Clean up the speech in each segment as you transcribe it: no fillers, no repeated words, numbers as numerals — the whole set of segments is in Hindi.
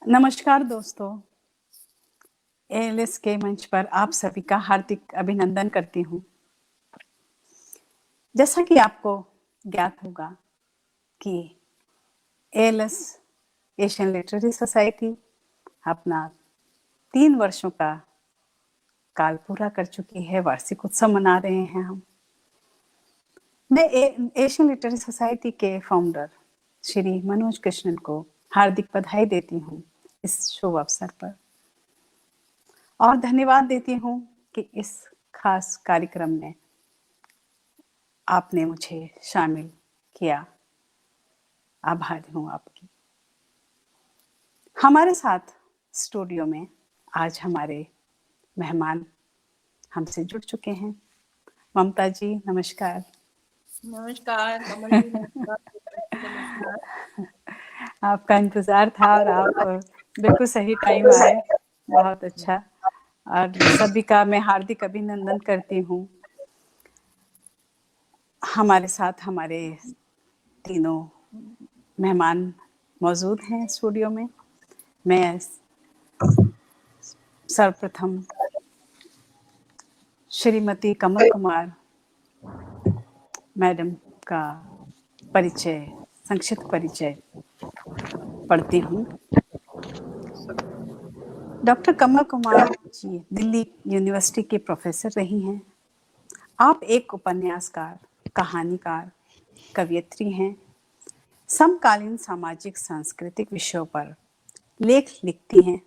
नमस्कार दोस्तों, एएलएस के मंच पर आप सभी का हार्दिक अभिनंदन करती हूँ। जैसा कि आपको ज्ञात होगा कि एएलएस एशियन लिटरेरी सोसाइटी अपना 3 वर्षों का काल पूरा कर चुकी है, वार्षिक उत्सव मना रहे हैं हम। मैं एशियन लिटरेरी सोसाइटी के फाउंडर श्री मनोज कृष्णन को हार्दिक बधाई देती हूँ इस शुभ अवसर पर, और धन्यवाद देती हूँ कि इस खास कार्यक्रम में आपने मुझे शामिल किया। आभारी हूँ आपकी। हमारे साथ स्टूडियो में आज हमारे मेहमान हमसे जुड़ चुके हैं। ममता जी नमस्कार। नमस्कार कमल जी, नमस्कार। आपका इंतजार था और आप बिल्कुल सही टाइम आए, बहुत अच्छा। और सभी का मैं हार्दिक अभिनंदन करती हूँ। हमारे साथ हमारे तीनों मेहमान मौजूद हैं स्टूडियो में। मैं सर्वप्रथम श्रीमती कमल कुमार मैडम का परिचय, संक्षिप्त परिचय पढ़ती हूँ। डॉक्टर कमल कुमार जी दिल्ली यूनिवर्सिटी के प्रोफेसर रही हैं। आप एक उपन्यासकार, कहानीकार, कवयित्री हैं। समकालीन सामाजिक सांस्कृतिक विषयों पर लेख लिखती हैं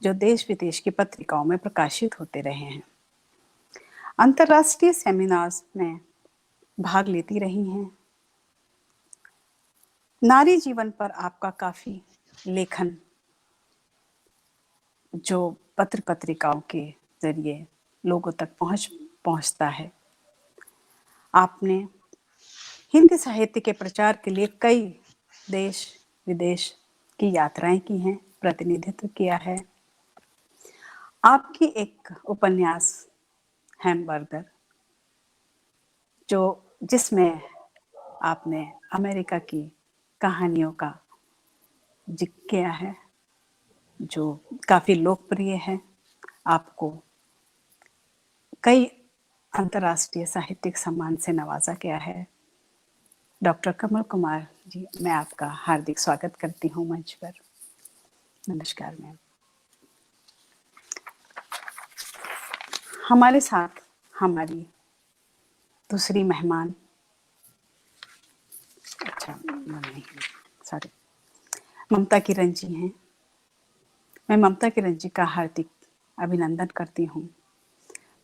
जो देश विदेश की पत्रिकाओं में प्रकाशित होते रहे हैं। अंतर्राष्ट्रीय सेमिनार्स में भाग लेती रही हैं। नारी जीवन पर आपका काफी लेखन जो पत्र पत्रिकाओं के जरिए लोगों तक पहुंचता है। आपने हिंदी साहित्य के प्रचार के लिए कई देश विदेश की यात्राएं की हैं, प्रतिनिधित्व किया है। आपकी एक उपन्यास हैमबर्गर जिसमें आपने अमेरिका की कहानियों का जिक्र किया है, जो काफी लोकप्रिय है। आपको कई अंतर्राष्ट्रीय साहित्यिक सम्मान से नवाजा गया है। डॉक्टर कमल कुमार जी, मैं आपका हार्दिक स्वागत करती हूँ मंच पर। नमस्कार मैम। हमारे साथ हमारी दूसरी मेहमान, सॉरी, ममता किरण जी हैं। मैं ममता किरण जी का हार्दिक अभिनंदन करती हूँ।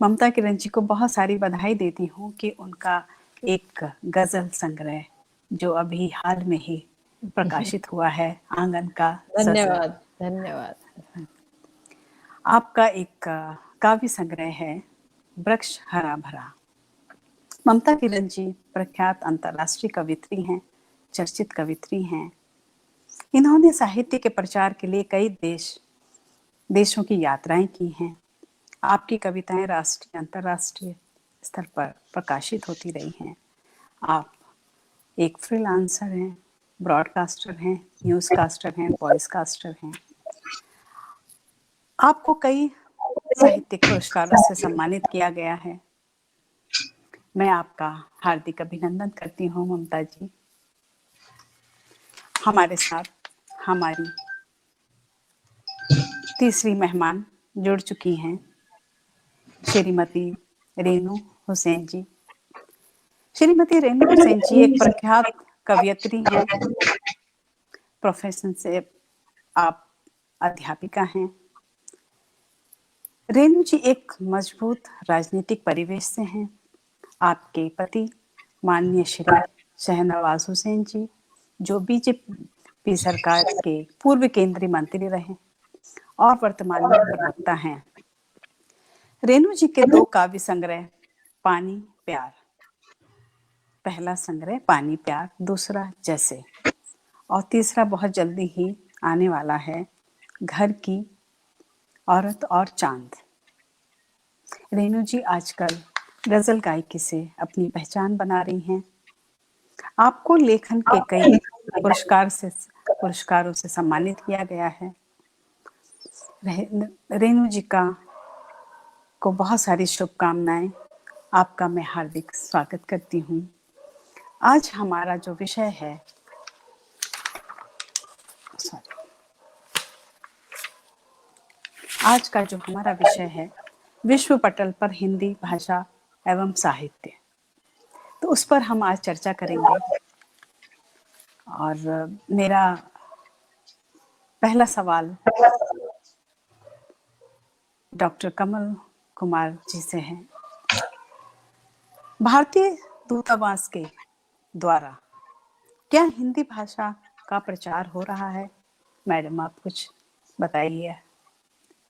ममता किरण जी को बहुत सारी बधाई देती हूँ कि उनका एक गजल संग्रह जो अभी हाल में ही प्रकाशित हुआ है, आंगन का धन्यवाद धन्यवाद। आपका एक काव्य संग्रह है वृक्ष हरा भरा। ममता किरण जी प्रख्यात अंतर्राष्ट्रीय कवित्री हैं, चर्चित कवित्री हैं। इन्होंने साहित्य के प्रचार के लिए कई देशों की यात्राएं की हैं। आपकी कविताएं राष्ट्रीय अंतर्राष्ट्रीय स्तर पर प्रकाशित होती रही हैं। आप एक फ्रीलांसर हैं, ब्रॉडकास्टर हैं, न्यूज़ कास्टर हैं, वॉइस कास्टर हैं। आपको कई साहित्यिक पुरस्कारों से सम्मानित किया गया है। मैं आपका हार्दिक अभिनंदन करती हूँ ममता जी। हमारे साथ हमारी तीसरी मेहमान जुड़ चुकी हैं, श्रीमती रेनू हुसैन जी। श्रीमती रेनू हुसैन जी एक प्रख्यात कवयित्री हैं। प्रोफेशन से आप अध्यापिका हैं। रेनू जी एक मजबूत राजनीतिक परिवेश से हैं। आपके पति माननीय श्री शहनवाज हुसैन जी, जो बीजेपी सरकार के पूर्व केंद्रीय मंत्री रहे और वर्तमान में प्रवक्ता हैं। रेनू जी के 2 काव्य संग्रह, पानी प्यार, पहला संग्रह पानी प्यार, दूसरा जैसे, और तीसरा बहुत जल्दी ही आने वाला है, घर की औरत और चांद। रेनू जी आजकल गजल गायकी से अपनी पहचान बना रही हैं। आपको लेखन के कई पुरस्कारों से सम्मानित किया गया है। रेणु जी को बहुत सारी शुभकामनाएं। आपका मैं हार्दिक स्वागत करती हूँ। आज हमारा जो विषय है, आज का जो हमारा विषय है, विश्व पटल पर हिंदी भाषा एवं साहित्य। तो उस पर हम आज चर्चा करेंगे। और मेरा पहला सवाल डॉक्टर कमल कुमार जी से है। भारतीय दूतावास के द्वारा क्या हिंदी भाषा का प्रचार हो रहा है? मैडम, आप कुछ बताइए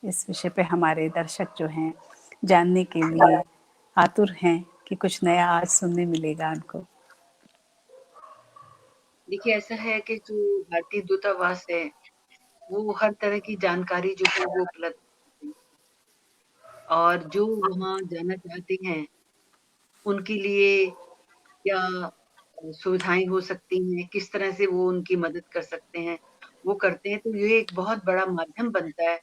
इस विषय पे। हमारे दर्शक जो हैं जानने के लिए आतुर हैं कि कुछ नया आज सुनने मिलेगा उनको। देखिए, ऐसा है कि जो भारतीय दूतावास है वो हर तरह की जानकारी जो है वो उपलब्ध है, और जो वहाँ जाना चाहते हैं उनके लिए क्या सुविधाएं हो सकती हैं, किस तरह से वो उनकी मदद कर सकते हैं, वो करते हैं। तो ये एक बहुत बड़ा माध्यम बनता है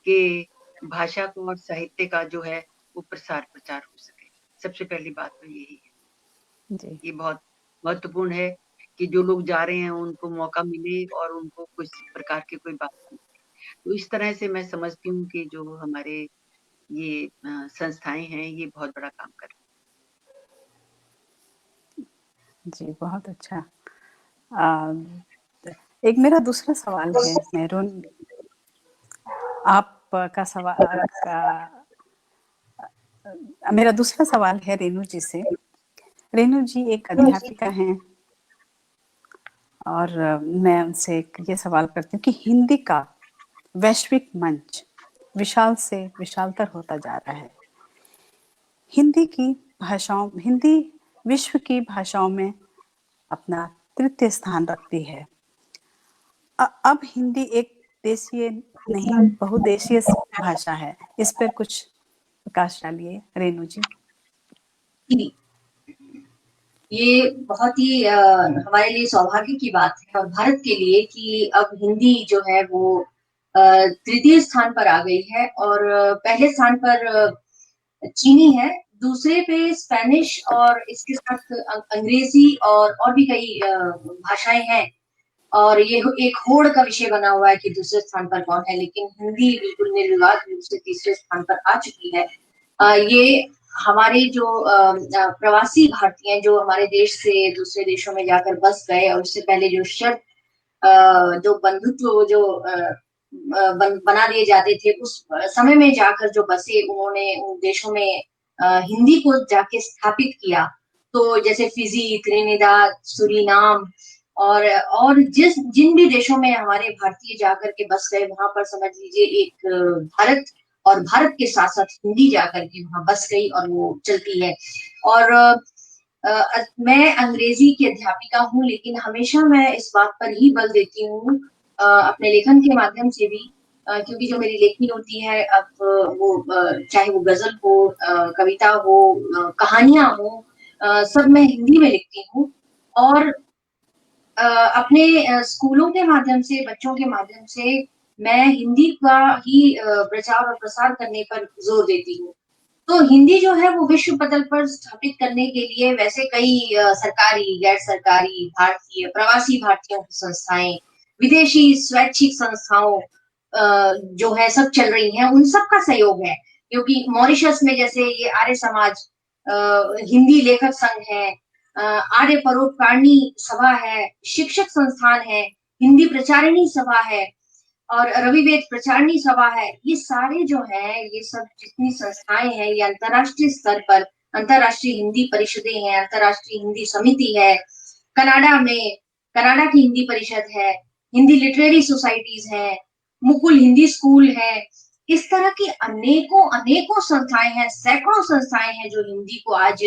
कि भाषा को और साहित्य का जो है वो प्रसार प्रचार हो सके। सबसे पहली बात तो यही है जी। ये बहुत महत्वपूर्ण है कि जो लोग जा रहे हैं उनको मौका मिले और उनको कुछ प्रकार की कोई बात नहीं। तो इस तरह से मैं समझती हूँ कि जो हमारे ये संस्थाएं हैं ये बहुत बड़ा काम कर रही हैं। जी, बहुत अच्छा। एक मेरा दूसरा सवाल है मेरून, आपका सवाल मेरा दूसरा सवाल है रेणु जी से। रेणु जी एक अध्यापिका हैं और मैं उनसे ये सवाल करती हूँ कि हिंदी का वैश्विक मंच विशाल से विशालतर होता जा रहा है। हिंदी विश्व की भाषाओं में अपना तृतीय स्थान रखती है। अब हिंदी एक देशीय नहीं बहुदेशीय भाषा है। इस पर कुछ प्रकाश डालिए रेणु जी। ये बहुत ही हमारे लिए सौभाग्य की बात है और भारत के लिए कि अब हिंदी जो है वो तृतीय स्थान पर आ गई है। और पहले स्थान पर चीनी है, दूसरे पे स्पेनिश और इसके साथ अंग्रेजी और भी कई भाषाएं हैं। और ये एक होड़ का विषय बना हुआ है कि दूसरे स्थान पर कौन है, लेकिन हिंदी बिल्कुल निर्विवाद रूप से तीसरे स्थान पर आ चुकी है। ये हमारे जो प्रवासी भारतीय जो हमारे देश से दूसरे देशों में जाकर बस गए और उससे पहले जो शर्त जो बंधुत्व जो बना दिए जाते थे, उस समय में जाकर जो बसे उन्होंने उन देशों में हिंदी को जाके स्थापित किया। तो जैसे फिजी, त्रिनिदाद, सुरीनाम और जिन भी देशों में हमारे भारतीय जाकर के बस गए, वहां पर समझ लीजिए एक भारत और भारत के साथ साथ हिंदी जाकर के वहां बस गई और वो चलती है। और मैं अंग्रेजी की अध्यापिका हूँ, लेकिन हमेशा मैं इस बात पर ही बल देती हूँ अपने लेखन के माध्यम से भी, क्योंकि जो मेरी लेखनी होती है अब वो चाहे वो गजल हो, कविता हो, कहानियां हो, सब मैं हिंदी में लिखती हूँ। और अपने स्कूलों के माध्यम से, बच्चों के माध्यम से मैं हिंदी का ही प्रचार और प्रसार करने पर जोर देती हूँ। तो हिंदी जो है वो विश्व पटल पर स्थापित करने के लिए वैसे कई सरकारी, गैर सरकारी, भारतीय, प्रवासी भारतीयों की संस्थाएं, विदेशी स्वैच्छिक संस्थाओं जो है सब चल रही हैं, उन सब का सहयोग है। क्योंकि मॉरिशस में जैसे ये आर्य समाज, हिंदी लेखक संघ है, आर्य परोपकारिणी सभा है, शिक्षक संस्थान है, हिंदी प्रचारिणी सभा है और रविवेद प्रचारणी सभा है। ये सारे जो हैं, ये सब जितनी संस्थाएं हैं, ये अंतर्राष्ट्रीय स्तर पर अंतर्राष्ट्रीय हिंदी परिषदें हैं, अंतर्राष्ट्रीय हिंदी समिति है। कनाडा की हिंदी परिषद है, हिंदी लिटरेरी सोसाइटीज है, मुकुल हिंदी स्कूल है। इस तरह की अनेकों संस्थाएं हैं, सैकड़ों संस्थाएं हैं जो हिंदी को आज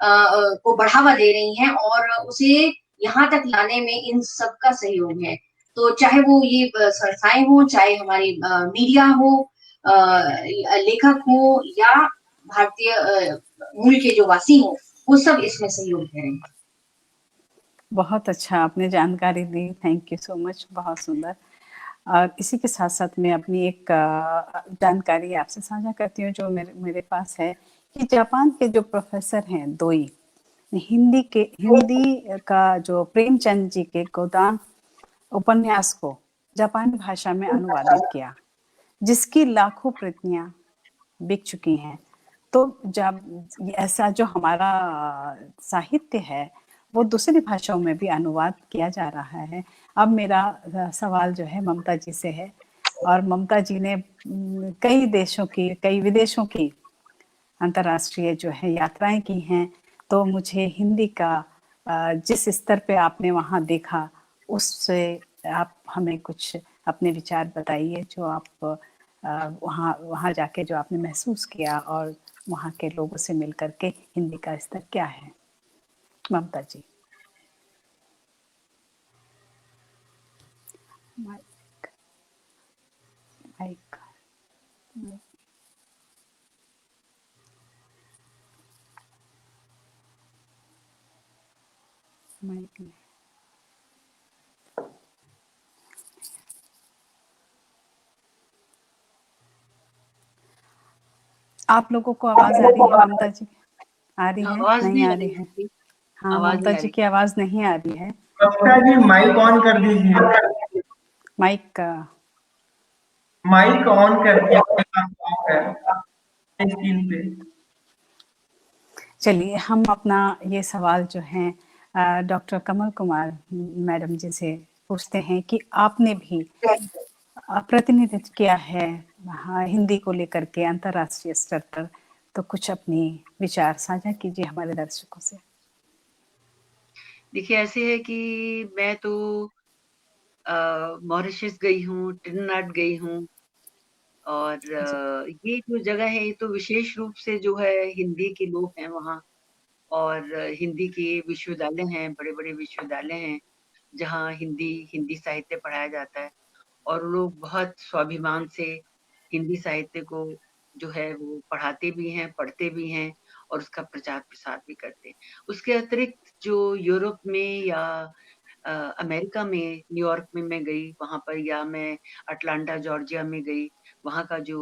को बढ़ावा दे रही हैं और उसे यहाँ तक लाने में इन सब का सहयोग है। तो चाहे वो ये संस्थाएं हो, चाहे हमारी मीडिया हो, लेखक हो या भारतीय मूल के जो वासी हो, वो सब इसमें सहयोग दे रहे हैं। बहुत अच्छा आपने जानकारी दी, थैंक यू सो मच, बहुत सुंदर। इसी के साथ-साथ मैं अपनी एक जानकारी आपसे साझा करती हूँ जो मेरे पास है कि जापान के जो प्रोफ़ेसर हैं दोई, हिंदी का जो प्रेमचंद जी के गोदान उपन्यास को जापानी भाषा में अनुवादित किया, जिसकी लाखों प्रतियाँ बिक चुकी हैं। तो जब ऐसा जो हमारा साहित्य है, वो दूसरी भाषाओं में भी अनुवाद किया जा रहा है। अब मेरा सवाल जो है ममता जी से है और ममता जी ने कई विदेशों की अंतर्राष्ट्रीय जो है यात्राएं की हैं, तो मुझे हिंदी का जिस स्तर पे आपने वहाँ देखा, उससे आप हमें कुछ अपने विचार बताइए जो आप वहाँ जाके जो आपने महसूस किया और वहाँ के लोगों से मिल करके हिंदी का स्तर क्या है? ममता जी। माइक माइक माइक में आप लोगों को आवाज आ रही है ममता जी? आ रही है? आवाज नहीं नहीं आ आ रही रही है। है, हाँ, आवाज ममता नहीं आ जी रही। की आवाज नहीं आ रही है। ममता जी माइक ऑन कर दीजिए। माइक का माइक ऑन कर दीजिए स्क्रीन पे। चलिए हम अपना ये सवाल जो है डॉक्टर कमल कुमार मैडम जी से पूछते हैं कि आपने भी प्रतिनिधित्व किया है हिंदी को लेकर के अंतर्राष्ट्रीय स्तर पर, तो कुछ अपनी विचार साझा कीजिए हमारे दर्शकों से। देखिए ऐसे है कि मैं तो मॉरिशस गई हूँ, ट्रिनिडाद गई हूँ और ये जो जगह है ये तो विशेष रूप से जो है हिंदी के लोग हैं वहाँ और हिंदी के विश्वविद्यालय हैं, बड़े-बड़े विश्वविद्यालय हैं, जहाँ हिंदी साहित्य पढ़ाया जाता है और लोग बहुत स्वाभिमान से हिंदी साहित्य को जो है वो पढ़ाते भी हैं, पढ़ते भी हैं और उसका प्रचार-प्रसार भी करते हैं। उसके अतिरिक्त जो यूरोप में या अमेरिका में, न्यूयॉर्क में मैं गई, वहाँ पर या मैं अटलांटा जॉर्जिया में गई, वहाँ का जो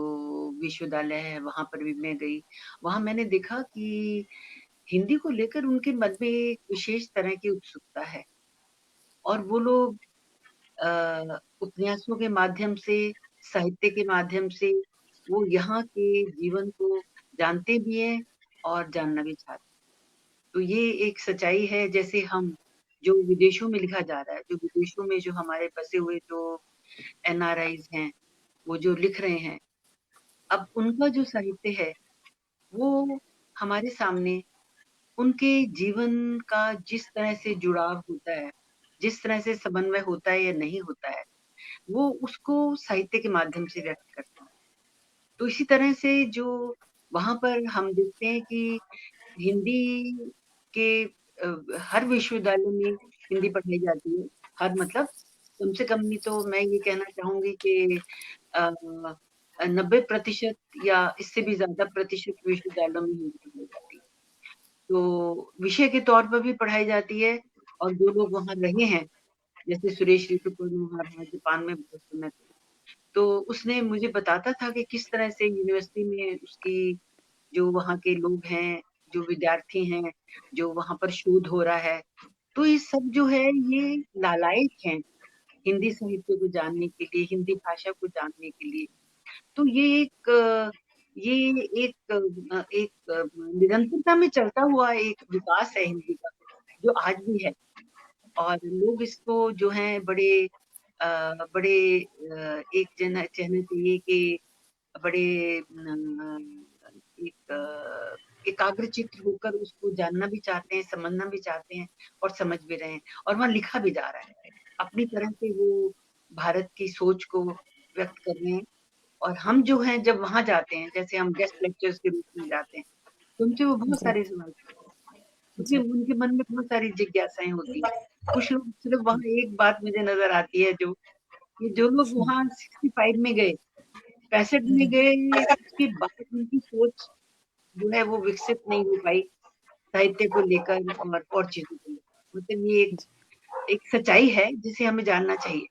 विश्वविद्यालय है, वहाँ पर भी मैं गई। वहाँ मैंने देखा कि हिंदी को लेकर उनके मन में एक विशेष तरह की उत्सुकता है और वो लोग उपन्यासों के माध्यम से, साहित्य के माध्यम से वो यहाँ के जीवन को जानते भी हैं और जानना भी चाहते हैं। तो ये एक सच्चाई है जैसे हम जो विदेशों में लिखा जा रहा है, जो विदेशों में जो हमारे बसे हुए जो एनआरआईज़ हैं, वो जो लिख रहे हैं, अब उनका जो साहित्य है, वो हमारे सामने उनके जीवन का जिस तरह से जुड़ाव होता है, जिस तरह से समन्वय होता है या नहीं होता है, वो उसको साहित्य के माध्यम से व्यक्त करते हैं। तो इसी तरह से जो वहाँ पर हम देखते हैं कि हिंदी के हर विश्वविद्यालय में हिंदी पढ़ाई जाती है। हर मतलब कम से कम नहीं तो मैं ये कहना चाहूँगी कि 90% या इससे भी ज़्यादा प्रतिशत विश्वविद्यालयों में हिंदी पढ़ाई जाती है। तो विषय के तौर पर भी पढ़ाई जाती है और जो लोग वहाँ रहे हैं, जैसे सुरेश ऋतुपर्ण वहाँ रहा जापान में बहुत समय तक, तो उसने मुझे बताता था कि किस तरह से यूनिवर्सिटी में उसकी जो वहाँ के लोग हैं, जो विद्यार्थी हैं, जो वहाँ पर शोध हो रहा है, तो ये सब जो है ये लालायित हैं हिंदी साहित्य को जानने के लिए, हिंदी भाषा को जानने के लिए। तो ये एक निरंतरता में चलता हुआ एक विकास है हिंदी का, जो आज भी है और लोग इसको जो है बड़े एक जना कहना चाहिए कि बड़े एक एकाग्रचित्त होकर उसको जानना भी चाहते हैं, समझना भी चाहते हैं और समझ भी रहे हैं और वहाँ लिखा भी जा रहा है। अपनी तरह से वो भारत की सोच को व्यक्त कर रहे हैं और हम जो हैं जब वहाँ जाते हैं, जैसे हम गेस्ट लेक्चरर्स के रूप में जाते हैं, तो उनसे वो बहुत जी सारे सवाल क्योंकि जी उनके मन में बहुत सारी जिज्ञासाएँ होती हैं। कुछ लोग सिर्फ़ वहाँ एक बात मुझे नज़र आती है जो लोग वहाँ 65 में गए, 65 में जी गए, उसके बाद उनकी सोच जो है वो विकसित नहीं हो पाई, साहित्य को लेकर और चीज़ों को लेकर। मतलब ये एक जी एक सच्चाई है जिसे हमें जानना चाहिए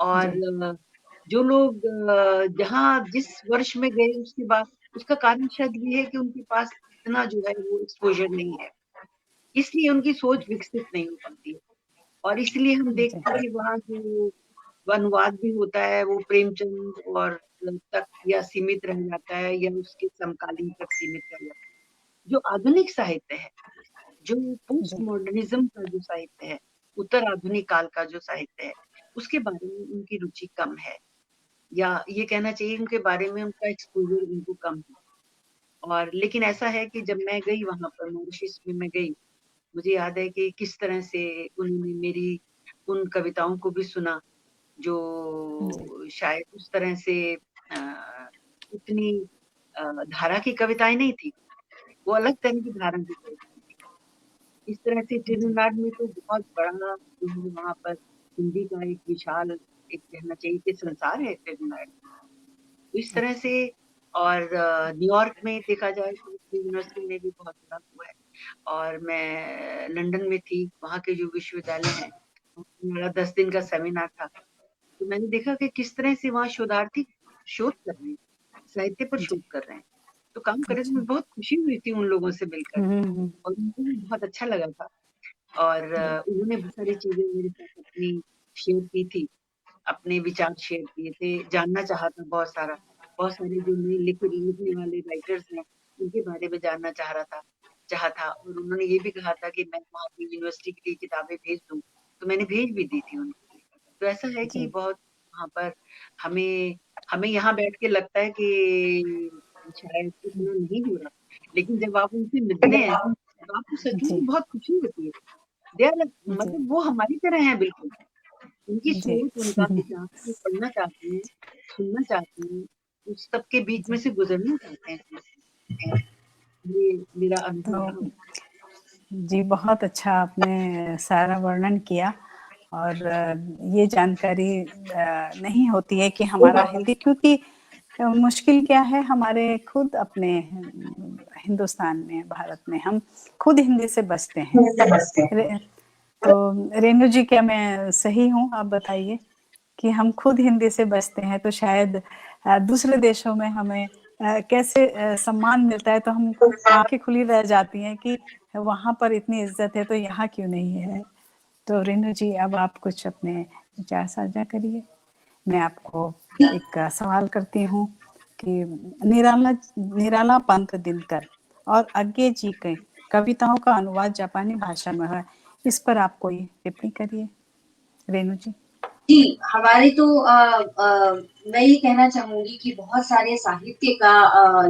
और जो लोग जहाँ जिस वर्ष में गए उसके बाद उसका कारण शायद ये है कि उनके पास इतना जो है वो एक्सपोजर नहीं है, इसलिए उनकी सोच विकसित नहीं हो पाती है। और इसलिए हम देखते हैं कि वहाँ जो अनुवाद भी होता है वो प्रेमचंद और तक या सीमित रह जाता है या उसके समकालीन तक सीमित रह जाता है। जो आधुनिक साहित्य है, जो पोस्ट मॉडर्निज्म का जो साहित्य है, उत्तर आधुनिक काल का जो साहित्य है, उसके बारे में उनकी रुचि कम है, या ये कहना चाहिए उनके बारे में उनका एक्सपोजर उनको कम है। और लेकिन ऐसा है कि जब मैं गई वहां पर मॉरिशस में मैं गई, मुझे याद है कि किस तरह से उन्होंने मेरी उन कविताओं को भी सुना जो शायद उस तरह से इतनी धारा की कविताएं नहीं थी, वो अलग तरह की धारा की कविताएं थी। इस तरह से तमिलनाडु में तो बहुत बड़ा वहाँ पर हिंदी का एक विशाल, एक कहना चाहिए कि संसार है तमिलनाडु। इस तरह से और न्यूयॉर्क में देखा जाए तो यूनिवर्सिटी में भी बहुत बड़ा हुआ है। और मैं लंदन में थी, वहाँ के जो विश्वविद्यालय हैं, मेरा 10 दिन का सेमिनार था, तो मैंने देखा कि किस तरह से वहाँ शोधार्थी शोध कर रहे हैं, साहित्य पर शोध कर रहे हैं, तो काम करने में बहुत खुशी हुई थी उन लोगों से मिलकर, और उनको भी बहुत अच्छा लगा था। और उन्होंने बहुत सारी चीजें मेरे साथ अपनी शेयर की थी, अपने विचार शेयर किए थे, जानना चाहा था बहुत सारे जो नए लिखने वाले राइटर्स हैं उनके बारे में जानना चाहा था। और उन्होंने ये भी कहा था कि मैं वहाँ की यूनिवर्सिटी के लिए किताबें भेज दूं, तो मैंने भेज भी दी थी उनको। तो ऐसा है कि बहुत वहाँ पर हमें यहाँ बैठ के लगता है कि शायद इतना नहीं हो रहा, लेकिन जब आप उनसे मिलते हैं तो आपको सच में बहुत खुशी होती है। मतलब वो हमारी तरह है बिल्कुल, उनकी सोच, उनका विचार, वो पढ़ना चाहते हैं, सुनना चाहते हैं, उस सब के बीच में से गुजरना चाहते हैं। ये मेरा अनुभव। जी, बहुत अच्छा आपने सारा वर्णन किया। और ये जानकारी नहीं होती है कि हमारा हिंदी, क्योंकि मुश्किल क्या है, हमारे खुद अपने हिंदुस्तान में, भारत में हम खुद हिंदी से बचते हैं। तो रेणु जी, क्या मैं सही हूँ? आप बताइए कि हम खुद हिंदी से बचते हैं, तो शायद दूसरे देशों में हमें कैसे सम्मान मिलता है, तो हम आंखें खुली रह जाती हैं कि वहां पर इतनी इज्जत है तो यहाँ क्यों नहीं है। तो रेणु जी, अब आप कुछ अपने विचार साझा करिए। मैं आपको एक सवाल करती हूँ कि निराला पंत दिनकर और अज्ञे जी के कविताओं का अनुवाद जापानी भाषा में है, इस पर आप कोई टिप्पणी करिए रेणु जी। जी, हमारे तो मैं ये कहना चाहूंगी कि बहुत सारे साहित्य का,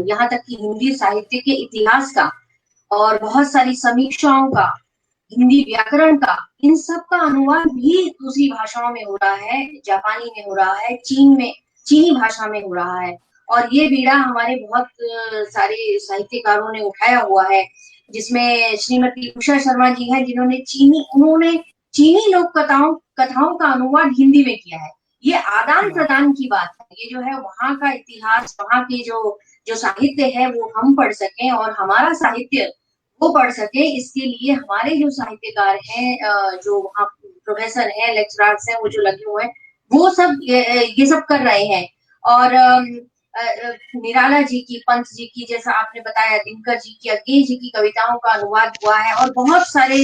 यहाँ तक कि हिंदी साहित्य के इतिहास का और बहुत सारी समीक्षाओं का, हिंदी व्याकरण का, इन सब का अनुवाद भी दूसरी भाषाओं में हो रहा है, जापानी में हो रहा है, चीनी भाषा में हो रहा है। और ये बीड़ा हमारे बहुत सारे साहित्यकारों ने उठाया हुआ है, जिसमें श्रीमती उषा शर्मा जी हैं, जिन्होंने चीनी लोक कथाओं का अनुवाद हिंदी में किया है। ये आदान प्रदान की बात है, ये जो है वहाँ का इतिहास, वहाँ के जो साहित्य है वो हम पढ़ सकें और हमारा साहित्य वो पढ़ सके, इसके लिए हमारे जो साहित्यकार हैं, जो वहाँ प्रोफेसर हैं, लेक्चरर्स हैं, वो जो लगे हुए हैं, वो सब ये सब कर रहे हैं। और निराला जी की, पंत जी की, जैसा आपने बताया, दिनकर जी की, अज्ञे जी की कविताओं का अनुवाद हुआ है, और बहुत सारे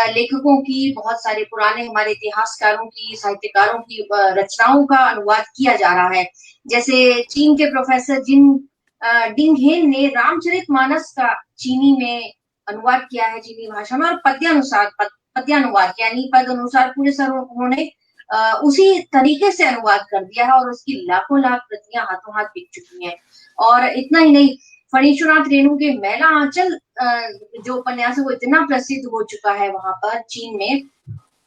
लेखकों की, बहुत सारे पुराने हमारे इतिहासकारों की, साहित्यकारों की रचनाओं का अनुवाद किया जा रहा है। जैसे चीन के प्रोफेसर डिंग हेन ने रामचरितमानस का चीनी में अनुवाद किया है, चीनी भाषा में, और पद्यानुवाद यानी पद अनुसार पूरे सर उन्होंने उसी तरीके से अनुवाद कर दिया है, और उसकी लाखों लाख प्रतियां हाथों हाथ बिक चुकी हैं। और इतना ही नहीं, फणीश्वरनाथ रेणु के मैला आंचल जो उपन्यास है वो इतना प्रसिद्ध हो चुका है वहां पर चीन में।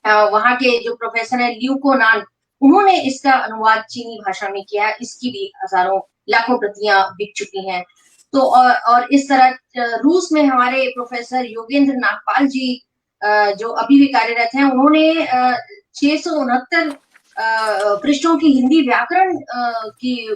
वहां के जो प्रोफेसर है लियू को नान, उन्होंने इसका अनुवाद चीनी भाषा में किया है, इसकी भी हजारों लाखों प्रतियां बिक चुकी हैं। तो और इस तरह रूस में हमारे प्रोफेसर योगेंद्र नागपाल जी जो अभी भी कार्यरत हैं, उन्होंने 669 पृष्ठों की हिंदी व्याकरण की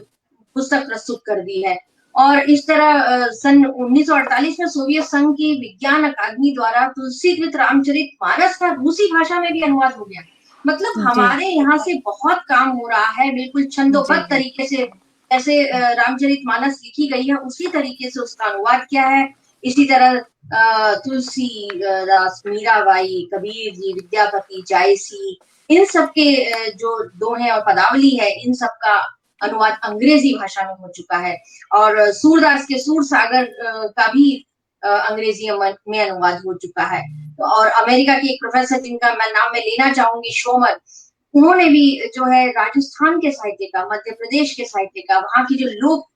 पुस्तक प्रस्तुत कर दी है। और इस तरह सन 1948 में सोवियत संघ की विज्ञान अकादमी द्वारा तुलसीकृत रामचरितमानस का रूसी भाषा में भी अनुवाद हो गया। मतलब जी हमारे यहाँ से बहुत काम हो रहा है, बिल्कुल जी छंदोबद्ध जी तरीके से, जैसे रामचरितमानस लिखी गई है उसी तरीके से उसका अनुवाद किया है। इसी तरह तुलसी दास, मीराबाई, कबीर जी, विद्यापति, जायसी, इन सब के जो दोहे और पदावली है, इन सब का अनुवाद अंग्रेजी भाषा में हो चुका है। और सूरदास के सूर सागर का भी अंग्रेजी में अनुवाद हो चुका है। और अमेरिका के एक प्रोफेसर जिनका मैं लेना चाहूंगी, शोमन, उन्होंने भी जो है राजस्थान के साहित्य का, मध्य प्रदेश के साहित्य का, वहां की जो लोक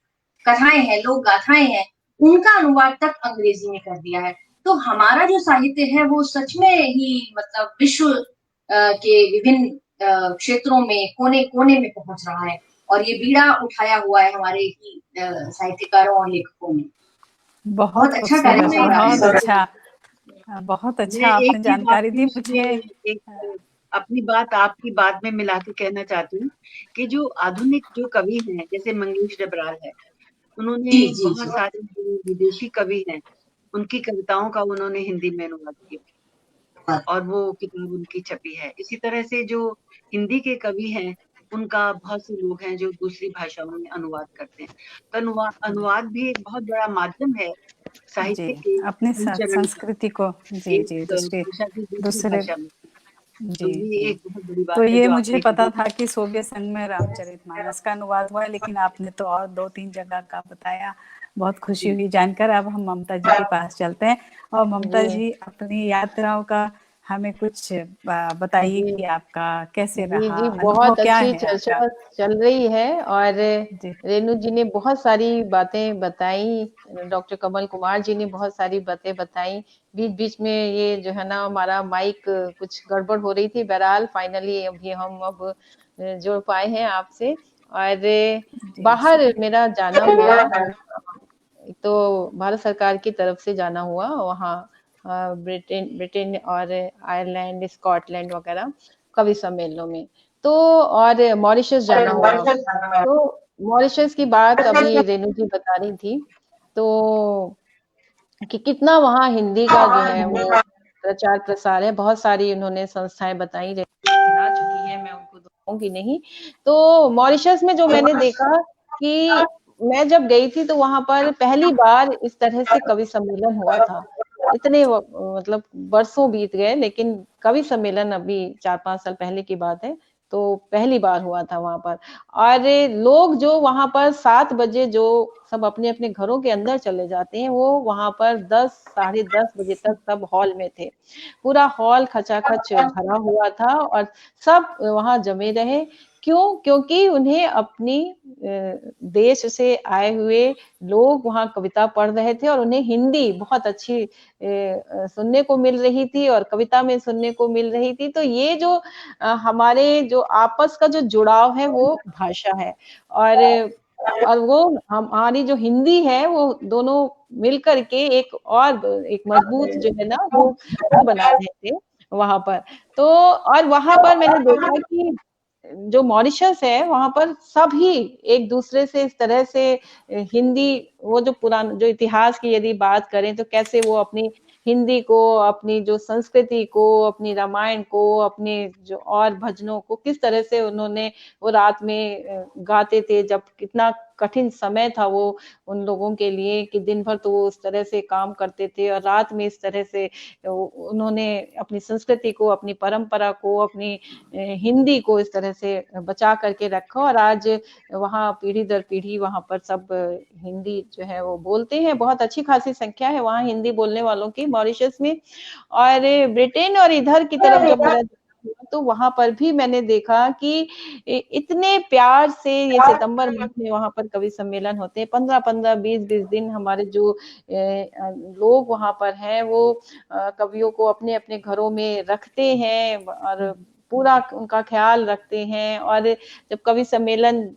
कथाएं हैं, लोक गाथाएं हैं, उनका अनुवाद तक अंग्रेजी में कर दिया है। तो हमारा जो साहित्य है वो सच में ही मतलब विश्व के विभिन्न क्षेत्रों में, कोने कोने में पहुंच रहा है। और ये बीड़ा उठाया हुआ है हमारे ही साहित्यकारों और लेखकों ने। बहुत बहुत अच्छा खूबसूरत, कार्यक्रम हो रहा बहुत है। अच्छा, बहुत मैं अच्छा एक आपने चीज जानकारी आपकी दी इसमें मुझे। एक अपनी बात आपकी बात में मिला के कहना चाहती हूँ कि जो आधुनिक जो कवि हैं, जैसे मंगेश डबराल है, उन्होंने जी जी बहुत जी। सारे जो विदेशी कवि हैं, उनकी कविताओं का उन्होंने हिंदी में अनुवाद किया और वो किताब उनकी छपी है। इसी तरह से जो हिंदी के कवि हैं, उनका बहुत से लोग हैं जो दूसरी भाषाओं में अनुवाद करते हैं। तो अनुवाद भी एक बहुत बड़ा माध्यम है साहित्य जी, के अपनी संचरण का, संस्कृति को जी एक जी दूसरे भाषा की दूसरी दूसरे भाषा में। तो जी ये जी। एक बहुत बड़ी तो बात है ये जो मुझे आपने पता कही। था कि सोवियत संघ में रामचरितमानस का अनुवाद हुआ है, लेकिन आपने तो और 2-3 जगह का बताया। बहुत खुशी हुई जानकर। अब हम ममता जी के पास चलते हैं और ममता जी जी अपनी यात्राओं का हमें कुछ बताइए जी कि आपका कैसे जी रहा, जी, अनुभव बहुत क्या अच्छी है आपका? चर्चा चल रही है। और जी रेणु जी ने बहुत सारी बातें बताई, डॉक्टर कमल कुमार जी ने बहुत सारी बातें बताई। बीच बीच में ये जो है ना हमारा माइक कुछ गड़बड़ हो रही थी, बहरहाल फाइनली अभी हम अब जुड़ पाए हैं आपसे। और जी बाहर शुक्रिया। मेरा जाना हुआ, एक तो भारत सरकार की तरफ से जाना हुआ वहाँ, ब्रिटेन ब्रिटेन और आयरलैंड, स्कॉटलैंड वगैरह कवि सम्मेलनों में। तो और मॉरिशस जाना हुआ। तो मॉरिशस की बात अभी रेणु जी बता रही थी, तो कि कितना वहाँ हिंदी का जो है वो प्रचार प्रसार है। बहुत सारी उन्होंने संस्थाएं बताई, गिना चुकी है, मैं उनको दोहराऊंगी नहीं। तो मॉरिशस में जो मैंने देखा कि मैं जब गई थी तो वहां पर पहली बार इस तरह से कवि सम्मेलन हुआ था। इतने मतलब बरसों बीत गए, लेकिन कवि सम्मेलन अभी 4-5 साल पहले की बात है, तो पहली बार हुआ था वहां पर। और लोग जो वहां पर 7 बजे जो सब अपने अपने घरों के अंदर चले जाते हैं, वो वहां पर 10 साढ़े 10 बजे तक सब हॉल में थे। पूरा हॉल खचाखच भरा हुआ था और सब वहां जमे रहे। क्यों? क्योंकि उन्हें अपनी देश से आए हुए लोग वहां कविता पढ़ रहे थे और उन्हें हिंदी बहुत अच्छी सुनने को मिल रही थी और कविता में सुनने को मिल रही थी। तो ये जो हमारे जो आपस का जो जुड़ाव है वो भाषा है। और वो हमारी जो हिंदी है वो दोनों मिलकर के एक मजबूत जो है ना वो बना रहे थे वहां पर। तो और वहां पर मैंने देखा कि जो मॉरिशस है वहां पर सभी एक दूसरे से इस तरह से हिंदी, वो जो पुराना जो इतिहास की यदि बात करें तो कैसे वो अपनी हिंदी को, अपनी जो संस्कृति को, अपनी रामायण को, अपने जो और भजनों को किस तरह से उन्होंने वो रात में गाते थे, जब कितना कठिन समय था वो उन लोगों के लिए कि दिन भर तो वो उस तरह से काम करते थे और रात में इस तरह से उन्होंने अपनी संस्कृति को, अपनी परंपरा को, अपनी हिंदी को इस तरह से बचा करके रखा। और आज वहाँ पीढ़ी दर पीढ़ी वहां पर सब हिंदी जो है वो बोलते हैं। बहुत अच्छी खासी संख्या है वहाँ हिंदी बोलने वालों की मॉरिशस में। और ब्रिटेन और इधर की तरफ जब मेरा तो वहां पर भी मैंने देखा कि इतने प्यार से ये सितंबर माह में वहां पर कवि सम्मेलन होते हैं। 15-15, 20-20 दिन हमारे जो लोग वहां पर हैं वो कवियों को अपने अपने घरों में रखते हैं और पूरा उनका ख्याल रखते हैं। और जब कवि सम्मेलन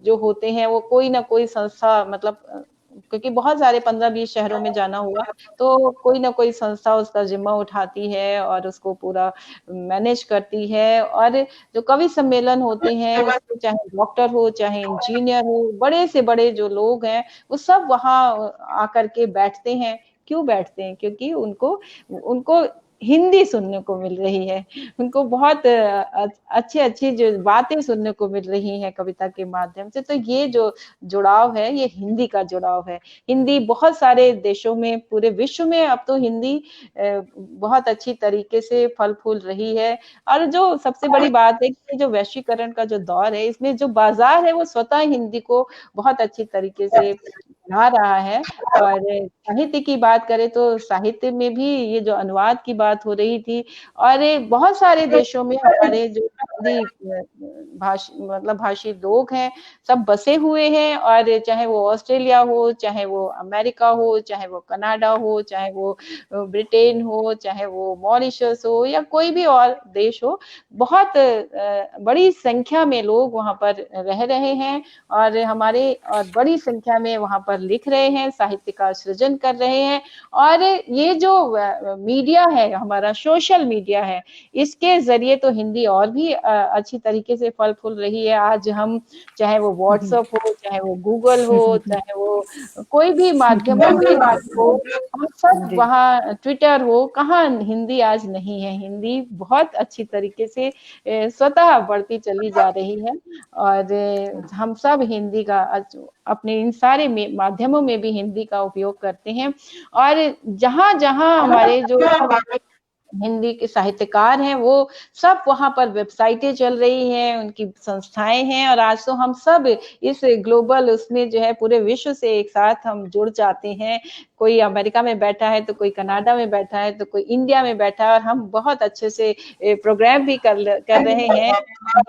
जो होते हैं वो कोई ना कोई संस्था, मतलब क्योंकि बहुत सारे 15-20 शहरों में जाना हुआ, तो कोई ना कोई संस्था उसका जिम्मा उठाती है और उसको पूरा मैनेज करती है। और जो कवि सम्मेलन होते हैं उसमें चाहे डॉक्टर हो, चाहे इंजीनियर हो, बड़े से बड़े जो लोग हैं वो सब वहां आकर के बैठते हैं। क्यों बैठते हैं? क्योंकि उनको उनको हिंदी सुनने को मिल रही है, उनको बहुत अच्छी अच्छी जो बातें सुनने को मिल रही हैं कविता के माध्यम से। तो ये जो जुड़ाव है, ये हिंदी का जुड़ाव है। हिंदी बहुत सारे देशों में, पूरे विश्व में अब तो हिंदी बहुत अच्छी तरीके से फल फूल रही है। और जो सबसे बड़ी बात है कि जो वैश्वीकरण का जो दौर है, इसमें जो बाजार है वो स्वतः हिंदी को बहुत अच्छी तरीके से बढ़ा रहा है। और साहित्य की बात करें तो साहित्य में भी ये जो अनुवाद की बात हो रही थी, और बहुत सारे देशों में हमारे जो हिंदी मतलब भाषी लोग हैं, सब बसे हुए हैं। और चाहे वो ऑस्ट्रेलिया हो, चाहे वो अमेरिका हो, चाहे वो कनाडा हो, चाहे वो ब्रिटेन हो, चाहे वो मॉरिशस हो, या कोई भी और देश हो, बहुत बड़ी संख्या में लोग वहाँ पर रह रहे हैं। और हमारे और बड़ी संख्या में वहाँ पर लिख रहे हैं, साहित्य का सृजन कर रहे हैं। और ये जो मीडिया है, हमारा सोशल मीडिया है, इसके जरिए तो हिंदी और भी अच्छी तरीके से फल फूल रही है। आज हम, चाहे वो व्हाट्सएप हो, चाहे वो गूगल हो, चाहे वो कोई भी माध्यमों की बात हो, हम सब जी। वहाँ, ट्विटर हो, कहाँ हिंदी आज नहीं है। हिंदी बहुत अच्छी तरीके से स्वतः बढ़ती चली जा रही है। और हम सब हिंदी का अपने इन सारे माध्यमों में भी हिंदी का उपयोग करते हैं। और जहाँ जहाँ हमारे जो हिंदी के साहित्यकार हैं, वो सब वहाँ पर वेबसाइटें चल रही हैं, उनकी संस्थाएं हैं। और आज तो हम सब इस ग्लोबल उसमें जो है पूरे विश्व से एक साथ हम जुड़ जाते हैं। कोई अमेरिका में बैठा है, तो कोई कनाडा में बैठा है, तो कोई इंडिया में बैठा है, और हम बहुत अच्छे से प्रोग्राम भी कर रहे हैं,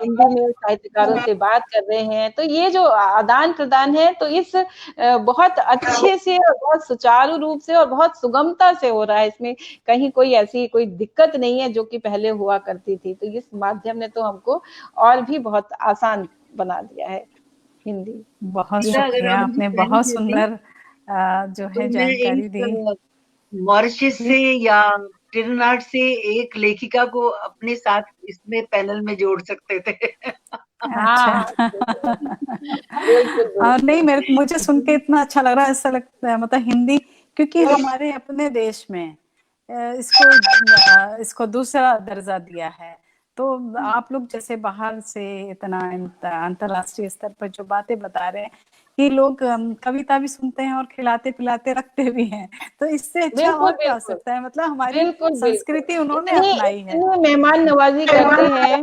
हिंदी में साहित्यकारों से बात कर रहे हैं। तो ये जो आदान प्रदान है, तो इस बहुत अच्छे से और बहुत सुचारू रूप से और बहुत सुगमता से हो रहा है। इसमें कहीं कोई ऐसी कोई दिक्कत नहीं है जो कि पहले हुआ करती थी। तो इस माध्यम ने तो हमको और भी बहुत आसान बना दिया है हिंदी। बहुत गीता, अगर शुक्रिया, आप मुझे आपने टाइम बहुत देते सुंदर जो तो है मैं जानकारी दी। एक मॉरिशस से या ट्रिनिडाद से एक लेखिका को अपने साथ इसमें पैनल में जोड़ सकते थे। अच्छा। बिल्कुल नहीं, मुझे सुन के बिल्कुल। इतना अच्छा लग रहा है, ऐसा लगता है मतलब हिंदी, क्योंकि हमारे अपने देश में इसको दूसरा दर्जा दिया है। तो आप लोग जैसे बाहर से इतना अंतरराष्ट्रीय स्तर पर जो बातें बता रहे हैं कि लोग कविता भी सुनते हैं और खिलाते पिलाते रखते भी हैं, तो इससे अच्छा बिल्कुल और क्या हो बिल्कुल सकता है। मतलब हमारी बिल्कुल बिल्कुल। संस्कृति उन्होंने इतनी अपनाई है। इतनी मेहमान नवाजी करते हैं,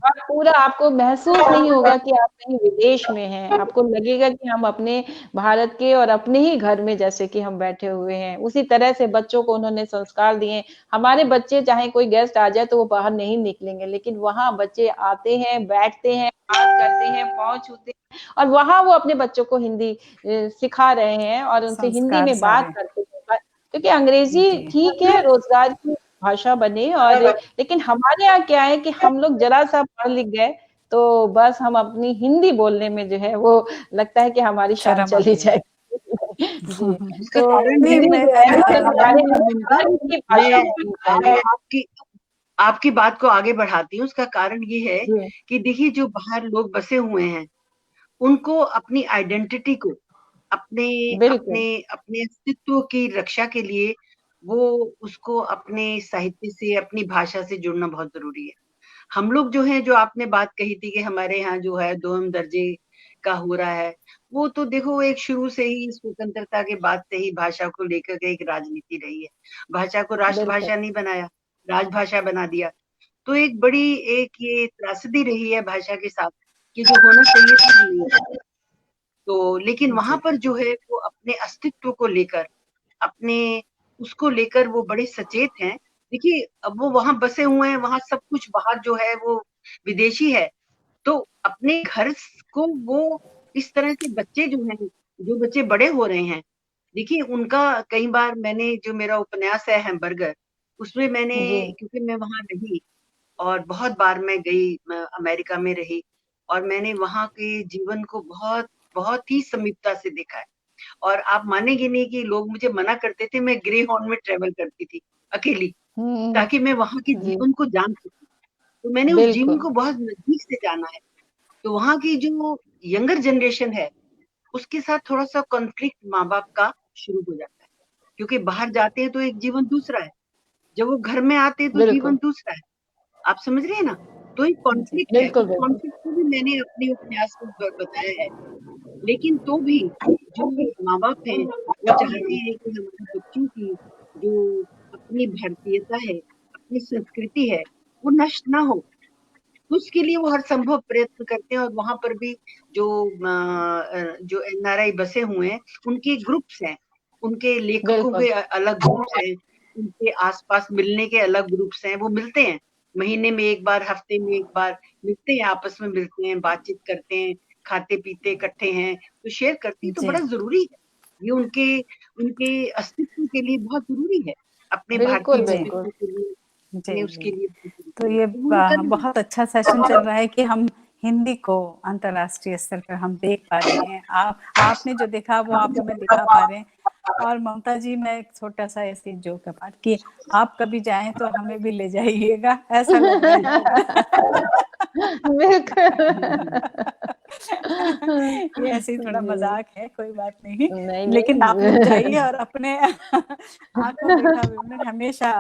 और पूरा आपको महसूस नहीं होगा कि आप कहीं विदेश में हैं। आपको लगेगा कि हम अपने भारत के और अपने ही घर में जैसे कि हम बैठे हुए हैं। उसी तरह से बच्चों को उन्होंने संस्कार दिए। हमारे बच्चे, चाहे कोई गेस्ट आ जाए तो वो बाहर नहीं निकलेंगे, लेकिन वहाँ बच्चे आते हैं, बैठते हैं, बात करते हैं, पाँव छूते हैं, और वहाँ वो अपने बच्चों को हिंदी सिखा रहे हैं और उनसे हिंदी संस्कार में बात सारे। करते हैं। क्योंकि अंग्रेजी जी। ठीक है, रोजगार की भाषा बने, और लेकिन हमारे यहाँ क्या है कि हम लोग जरा सा पढ़ लिख गए तो बस हम अपनी हिंदी बोलने में जो है वो लगता है कि हमारी शान शर्म चली आती है। जाएगी। जी, उसका तो कारण है नहीं, हिंदी मैं जो है ना हमारे ममता, घर की भाषा मैं होनी चाहिए। आपकी आपकी बात को आगे बढ़ाती हूँ। उसका कारण ये है जी, कि देखिए, जो बाहर लोग बसे हुए हैं, उनको अपनी आइडेंटिटी को, अपने अपने बिल्कुल, अपने अस्तित्व की रक्षा के लिए वो उसको अपने साहित्य से, अपनी भाषा से जुड़ना बहुत जरूरी है। हम लोग जो है, जो आपने बात कही थी कि हमारे यहाँ जो है दोहम दर्जे का हो रहा है, वो तो देखो एक शुरू से ही स्वतंत्रता के बाद से ही भाषा को लेकर के एक राजनीति रही है। भाषा को बिल्कुल, राष्ट्रभाषा नहीं बनाया, राजभाषा बना दिया। तो एक बड़ी एक ये त्रासदी रही है भाषा के साथ, कि जो होना चाहिए था वो नहीं हुआ। तो लेकिन वहां जी। पर जो है वो अपने अस्तित्व को लेकर, अपने उसको लेकर वो बड़े सचेत हैं। देखिए, अब वो वहां बसे हुए हैं, वहां सब कुछ बाहर जो है वो विदेशी है। तो अपने घर को वो इस तरह से बच्चे जो हैं, जो बच्चे बड़े हो रहे हैं, देखिए उनका कई बार मैंने, जो मेरा उपन्यास है हैमबर्गर, उसमें मैंने, जी, क्योंकि मैं वहां रही और बहुत बार मैं गई, मैं अमेरिका में रही, और मैंने वहां के जीवन को बहुत बहुत ही समीपता से देखा है। और आप मानेंगे नहीं कि लोग मुझे मना करते थे, मैं ग्रे हॉर्न में ट्रेवल करती थी अकेली, हम्म, ताकि मैं वहां के जी, जीवन को जान सकूं। तो मैंने उस जीवन बिल्कुल, को बहुत नजदीक से जाना है। तो वहां की जो यंगर जनरेशन है, उसके साथ थोड़ा सा कॉन्फ्लिक्ट माँ बाप का शुरू हो जाता है, क्योंकि बाहर जाते हैं तो एक जीवन दूसरा है, जब वो घर में आते हैं तो बिल्कुल। जीवन दूसरा है। आप समझ रहे हैं ना? तो एक कॉन्फ्लिक्ट है। बिल्कुल, उस बिल्कुल। कॉन्फ्लिक्ट को भी मैंने अपने उपन्यास में बताया है। लेकिन तो भी जो माँ-बाप हैं, वो चाहते हैं कि हमारे बच्चों की जो अपनी भारतीयता है, अपनी संस्कृति है, वो नष्ट ना हो। उसके लिए वो हर संभव प्रयत्न करते हैं और वहाँ पर भी जो एनआरआई बसे हुए हैं, उनके ग्रुप्स हैं, उनके लेखकों बिल्कुल। के अलग ग्रुप्स हैं, उनके आस-पास मिलने के अलग ग्रुप्स हैं, वो मिलते हैं। महीने में 1 बार, हफ्ते में 1 बार मिलते हैं, आपस में मिलते हैं, बातचीत करते हैं, खाते-पीते इकट्ठे हैं, तो शेयर करते हैं, तो जी बड़ा ज़रूरी है। ये उनके उनके अस्तित्व के लिए बहुत ज़रूरी है, अपने बिल्कुल, भारतीय जी बिल्कुल। अस्तित्व के लिए, जी उसके जी। लिए बहुत तो ज़रूरी है। ये तो वो कर रहे हैं। बहुत अच्छा सेशन चल रहा है कि हम हिंदी को अंतर्राष्ट्रीय स्तर पर हम देख पा रहे हैं। आपने जो देखा वो आप हमें दिखा पा रहे हैं। और ममता जी, मैं एक छोटा सा ऐसे जोक पार्ट कि आप कभी जाएं तो हमें भी ले जाइएगा, ऐसा लग रहा बिल्कुल। है। ये ऐसे ही थोड़ा जी। मजाक है, कोई बात नहीं। नहीं, लेकिन आप लोग जाइए नहीं। और अपने आंखों देखा विवरण हमेशा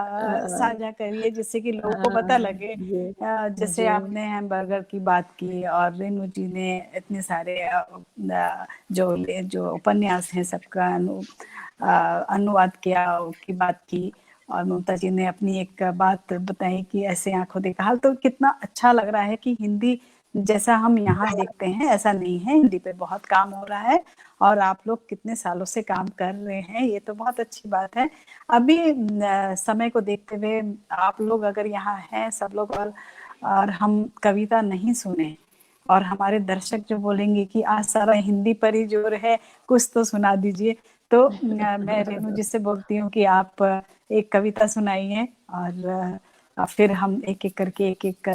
साझा करिए, जिससे कि लोगों को पता लगे। जी, जैसे जी। आपने हैमबर्गर की बात की और रेणु जी ने इतने सारे जो उपन्यास हैं सबका अनुवाद किया, की बात की। और ममता जी ने अपनी एक बात बताई कि ऐसे आंखों देखा हाल। तो कितना अच्छा लग रहा है कि हिंदी जैसा हम यहाँ देखते हैं ऐसा नहीं है, हिंदी पे बहुत काम हो रहा है और आप लोग कितने सालों से काम कर रहे हैं, ये तो बहुत अच्छी बात है। अभी समय को देखते हुए आप लोग अगर यहाँ हैं सब लोग और हम कविता नहीं सुने और हमारे दर्शक जो बोलेंगे कि आज सारा हिंदी पर ही जोर है, कुछ तो सुना दीजिए, तो मैं रेणु जी से बोलती हूँ कि आप एक कविता सुनाइए और फिर हम एक एक करके एक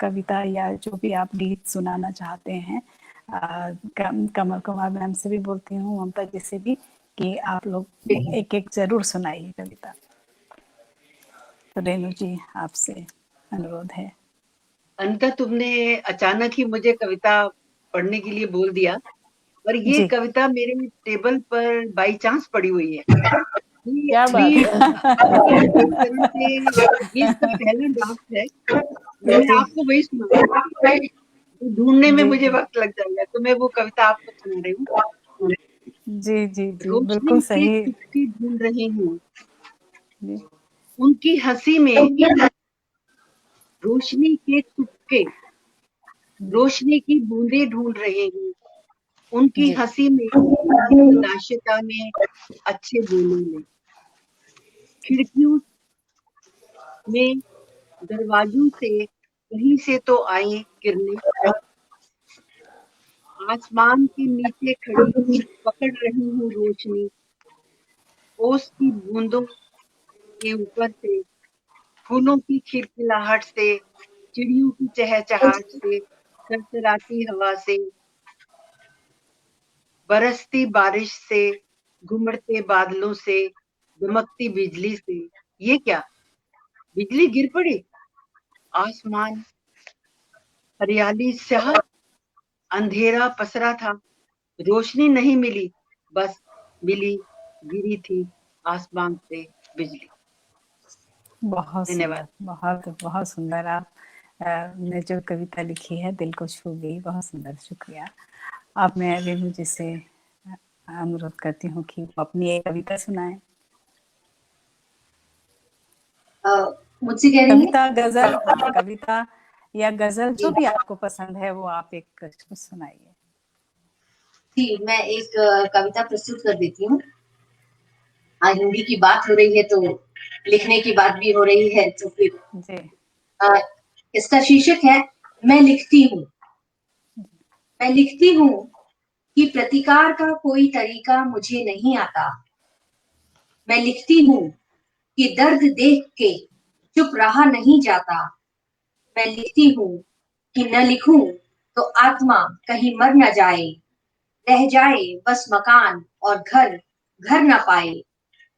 कविता या जो भी आप गीत सुनाना चाहते हैं। कमल कुमार मैम से भी बोलती हूँ, ममता जी से भी, कि आप लोग एक एक जरूर सुनाइए कविता। तो रेणु जी आपसे अनुरोध है। अनिता, तुमने अचानक ही मुझे कविता पढ़ने के लिए बोल दिया, और ये जी कविता मेरे टेबल पर बाई चांस पड़ी हुई है। क्या बात ये है। एक तरह से ये इसका पहला ड्राफ्ट है। मैं जी आपको वही सुनाऊंगी, ढूंढने में जी मुझे जी वक्त लग जाएगा, तो मैं वो कविता आपको सुना रही हूँ। जी जी जी रोशनी बिल्कुल के सही। तुक्के ढूंढ रहे हूँ, जी उनकी हंसी में रोशनी के तुक्के, रोशनी की बूंदे ढूंढ रहे हूँ, उनकी जी। हंसी में, नाश्ता में, अच्छे बोलों में, खिड़कियों में, दरवाजों से, कहीं से तो आई किरणें, आसमान के नीचे खड़ी पकड़ रही हूँ रोशनी, ओस की बूंदों के ऊपर से, फूलों की खिलखिलाहट से, चिड़ियों की चहचहाट से, सरसराती हवा से, बरसती बारिश से, घुमड़ते बादलों से, दमकती बिजली से। ये क्या, बिजली गिर पड़ी, आसमान हरियाली स्याह, अंधेरा पसरा था, रोशनी नहीं मिली, बस मिली गिरी थी आसमान से बिजली। बहुत धन्यवाद। सुंदर, बहुत बहुत सुंदर। आप ने जो कविता लिखी है दिल को छू गई, बहुत सुंदर, शुक्रिया। अब मैं रेणु जी से अनुरोध करती हूँ कि वो अपनी एक कविता सुनाएं। मुझसे कह रही है? कविता, गजल, हाँ कविता या गजल जो भी आपको पसंद है वो आप एक कुछ सुनाइए। जी, मैं एक कविता प्रस्तुत कर देती हूँ। आज हिंदी की बात हो रही है तो लिखने की बात भी हो रही है, तो फिर जी इसका शीर्षक है मैं लिखती हूँ। मैं लिखती हूँ कि प्रतिकार का कोई तरीका मुझे नहीं आता। मैं लिखती हूँ कि दर्द देख के चुप रहा नहीं जाता। मैं लिखती हूँ कि न लिखूं तो आत्मा कहीं मर न जाए, रह जाए बस मकान और घर, घर न पाए।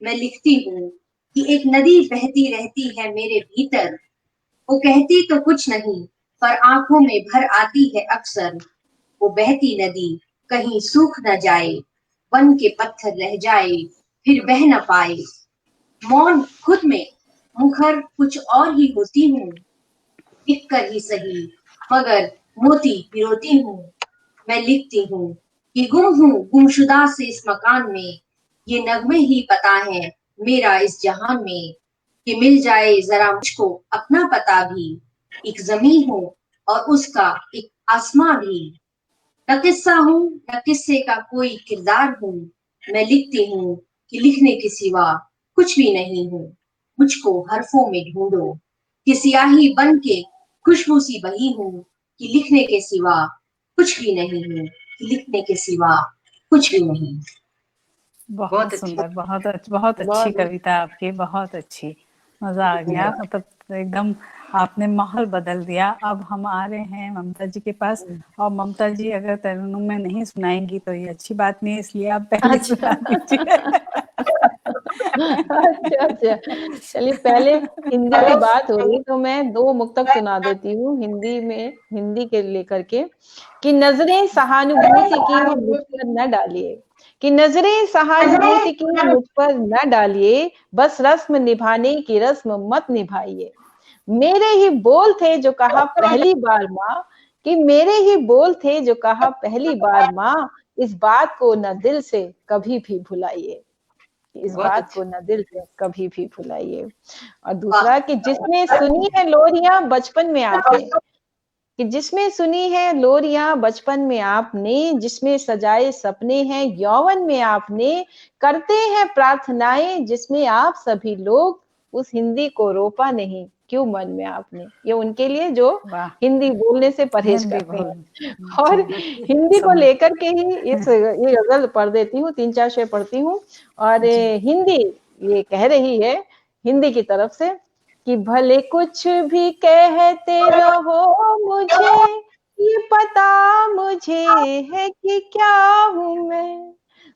मैं लिखती हूँ कि एक नदी बहती रहती है मेरे भीतर, वो कहती तो कुछ नहीं पर आंखों में भर आती है अक्सर। वो बहती नदी कहीं सूख न जाए, बन के पत्थर रह जाए, फिर बह न पाए। मौन खुद में मुखर कुछ और ही होती हूँ, लिख कर ही सही मगर मोती पिरोती हूँ। मैं लिखती हूँ कि गुम हूँ गुमशुदा से इस मकान में, ये नगमे ही पता है मेरा इस जहान में, कि मिल जाए जरा मुझको अपना पता भी, एक जमीन हो और उसका एक आसमां भी। न किस्सा हूँ न किस्से का कोई किरदार हूँ, मैं लिखती हूँ कि लिखने के सिवा कुछ भी नहीं हूँ। मुझको हरफों में ढूंढो कि स्याही बन के खुशबू सी बही हूँ, कि लिखने के सिवा कुछ भी नहीं हूँ, कि लिखने के सिवा कुछ भी नहीं। बहुत बहुत अच्छी। सुंदर, बहुत अच्छी बहुत कविता आपकी, बहुत अच्छी, मजा आ गया। मतलब एकदम आपने माहौल बदल दिया। अब हम आ रहे हैं ममता जी के पास, और ममता जी अगर तरन्नुम में नहीं सुनाएंगी तो ये अच्छी बात नहीं है, इसलिए आप पहले सुना दीजिए। अच्छा अच्छा, चलिए पहले हिंदी की बात हो रही तो मैं 2 मुक्तक सुना देती हूँ हिंदी में, हिंदी के लेकर के, कि नजरें सहानुभूति की मुझ पर न डालिए, कि नजरें सहानुभूति की मुझ पर न डालिए, बस रस्म निभाने की रस्म मत निभाइए। मेरे ही बोल थे जो कहा पहली बार माँ, कि मेरे ही बोल थे जो कहा पहली बार माँ, इस बात को न दिल से कभी भी भुलाइए, इस बहुत बात अच्छा। को न दिल से कभी भी भुलाइए। और वाह, दूसरा कि जिसने सुनी है लोरियां बचपन में आपने, कि जिसमें सुनी है लोरियां बचपन में आपने, जिसमें सजाए सपने हैं यौवन में आपने, करते हैं प्रार्थनाएं जिसमें आप सभी लोग, उस हिंदी को रोपा नहीं क्यों मन में आपने। ये उनके लिए जो वाह, हिंदी बोलने से परहेज हिंदी करते बोल हैं। और जी, हिंदी को समझ लेकर के ही ये गजल पढ़ देती हूँ, 3-4 शेर पढ़ती हूँ। और जी, हिंदी ये कह रही है हिंदी की तरफ से, कि भले कुछ भी कहते रहो मुझे, ये पता मुझे है कि क्या हूँ मैं।